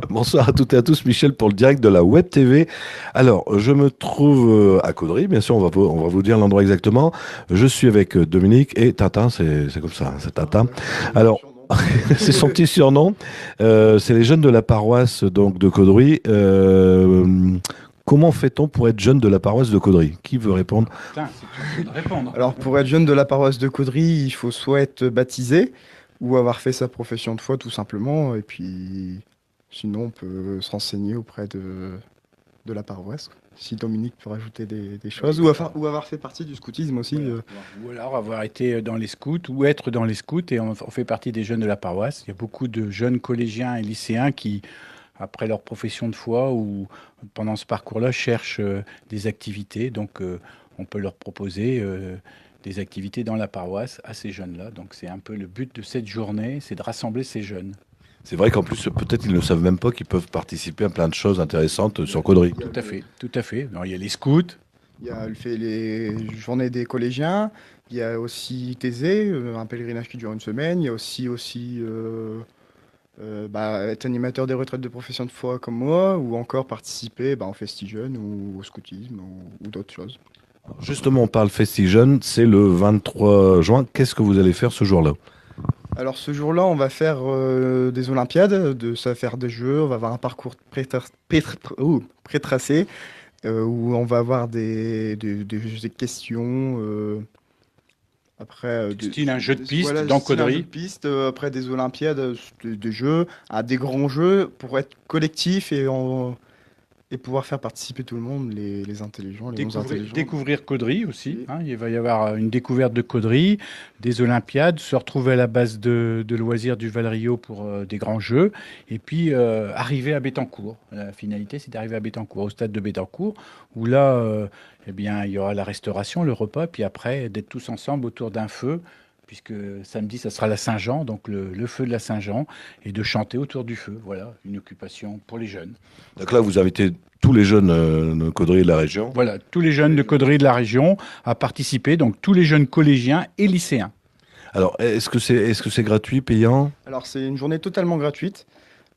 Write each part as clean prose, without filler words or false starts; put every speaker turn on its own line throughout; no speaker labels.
Bonsoir à toutes et à tous, Michel pour le direct de la Web TV. Alors, je me trouve à Caudry, bien sûr, on va vous dire l'endroit exactement. Je suis avec Dominique et Tintin, c'est comme ça, hein, c'est Tintin. Alors, c'est son petit surnom. C'est les jeunes de la paroisse donc de Caudry. Comment fait-on pour être jeune de la paroisse de Caudry? Qui veut répondre?
Putain, c'est tout de répondre.
Alors, pour être jeune de la paroisse de Caudry, il faut soit être baptisé ou avoir fait sa profession de foi, tout simplement. Et puis, sinon, on peut se renseigner auprès de la paroisse. Si Dominique peut rajouter des choses, ou avoir fait partie du scoutisme aussi.
Voilà. Ou alors avoir été dans les scouts, ou être dans les scouts, et on fait partie des jeunes de la paroisse. Il y a beaucoup de jeunes collégiens et lycéens qui, après leur profession de foi ou pendant ce parcours-là, cherchent des activités. Donc, on peut leur proposer des activités dans la paroisse à ces jeunes-là. Donc, c'est un peu le but de cette journée, c'est de rassembler ces jeunes.
C'est vrai qu'en plus, peut-être ils ne savent même pas qu'ils peuvent participer à plein de choses intéressantes sur Caudry.
Tout à fait, tout à fait. Alors, il y a les scouts.
Il y a les journées des collégiens. Il y a aussi Thésée, un pèlerinage qui dure une semaine. Il y a aussi être animateur des retraites de profession de foi comme moi, ou encore participer au Festi-Jeunes ou au scoutisme ou d'autres choses.
Justement, on parle Festi-Jeunes, c'est le 23 juin. Qu'est-ce que vous allez faire ce jour-là?
Alors ce jour-là, on va faire des Olympiades, ça va faire des jeux, on va avoir un parcours pré-tracé, où on va avoir des questions. Après,
Style un jeu de piste
voilà,
dans
style un jeu
Caudry.
de piste, après des Olympiades, des jeux, des grands jeux pour être collectif et pouvoir faire participer tout le monde, les intelligents, les non intelligents.
Découvrir Caudry aussi.
Oui.
Hein, il va y avoir une découverte de Caudry, des Olympiades, se retrouver à la base de loisirs du Val-Rio pour des grands jeux, et puis arriver à Bettencourt. La finalité, c'est d'arriver à Bettencourt, au stade de Bettencourt, où là, eh bien, il y aura la restauration, le repas, puis après, d'être tous ensemble autour d'un feu, puisque samedi, ça sera la Saint-Jean, donc le feu de la Saint-Jean, et de chanter autour du feu. Voilà, une occupation pour les jeunes.
Donc là, vous invitez tous les jeunes de Caudry et de la région.
Voilà, tous les jeunes de Caudry de la région à participer, donc tous les jeunes collégiens et lycéens.
Alors, est-ce que c'est gratuit, payant?
Alors c'est une journée totalement gratuite,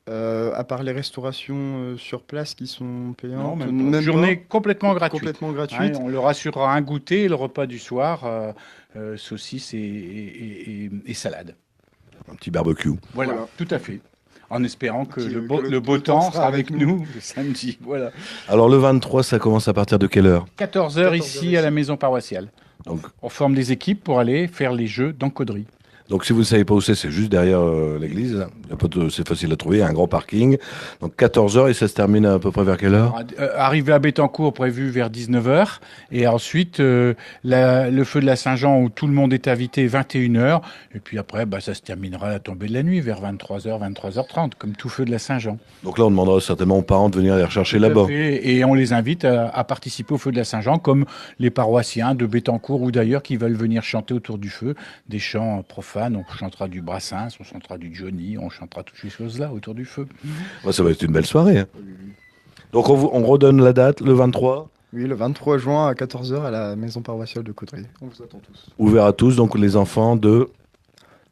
à part les restaurations sur place qui sont payantes.
Même
pas.
journée complètement gratuite.
Complètement
Hein,
gratuite.
on leur assurera un goûter et le repas du soir, saucisses et salade.
Un petit barbecue.
Voilà, tout à fait. En espérant que
Qui-
le
que le
beau temps
temps
sera avec nous le samedi. Voilà.
Alors, le 23, ça commence à partir de quelle heure?
14h ici à la maison paroissiale.
Donc,
On forme des équipes pour aller faire les jeux dans Caudry.
donc, si vous ne savez pas où c'est juste derrière l'église. Là. C'est facile à trouver, il y a un grand parking. Donc 14 heures et ça se termine à peu près vers quelle heure?
Arrivé à Bettencourt prévu vers 19h et ensuite le feu de la Saint-Jean où tout le monde est invité 21h et puis après ça se terminera à la tombée de la nuit vers 23h, 23h30 comme tout feu de la Saint-Jean.
Donc là, on demandera certainement aux parents de venir les rechercher
Tout à
là-bas.
fait. Et on les invite à participer au feu de la Saint-Jean comme les paroissiens de Bettencourt ou d'ailleurs qui veulent venir chanter autour du feu des chants profanes. On chantera du Brassens, on chantera du Johnny, on chantera toutes ces choses-là autour du feu.
Ouais, ça va être une belle soirée. Hein. Donc on redonne la date, le 23,
Oui, le 23 juin à 14h à la maison paroissiale de Caudry. On vous attend tous.
ouvert à tous, donc les enfants de...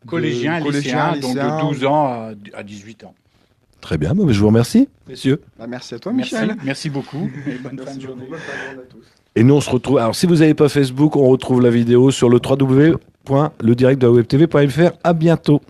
Collégiens, lycéens, donc de 12 ans à 18 ans.
Très bien, je vous remercie, messieurs.
Merci à toi, Michel.
Merci beaucoup et bonne fin de journée.
Bonne fin de journée à tous.
Et nous, on se retrouve... Alors, si vous n'avez pas Facebook, on retrouve la vidéo sur le www.ledirectdelawebtv.fr. À bientôt.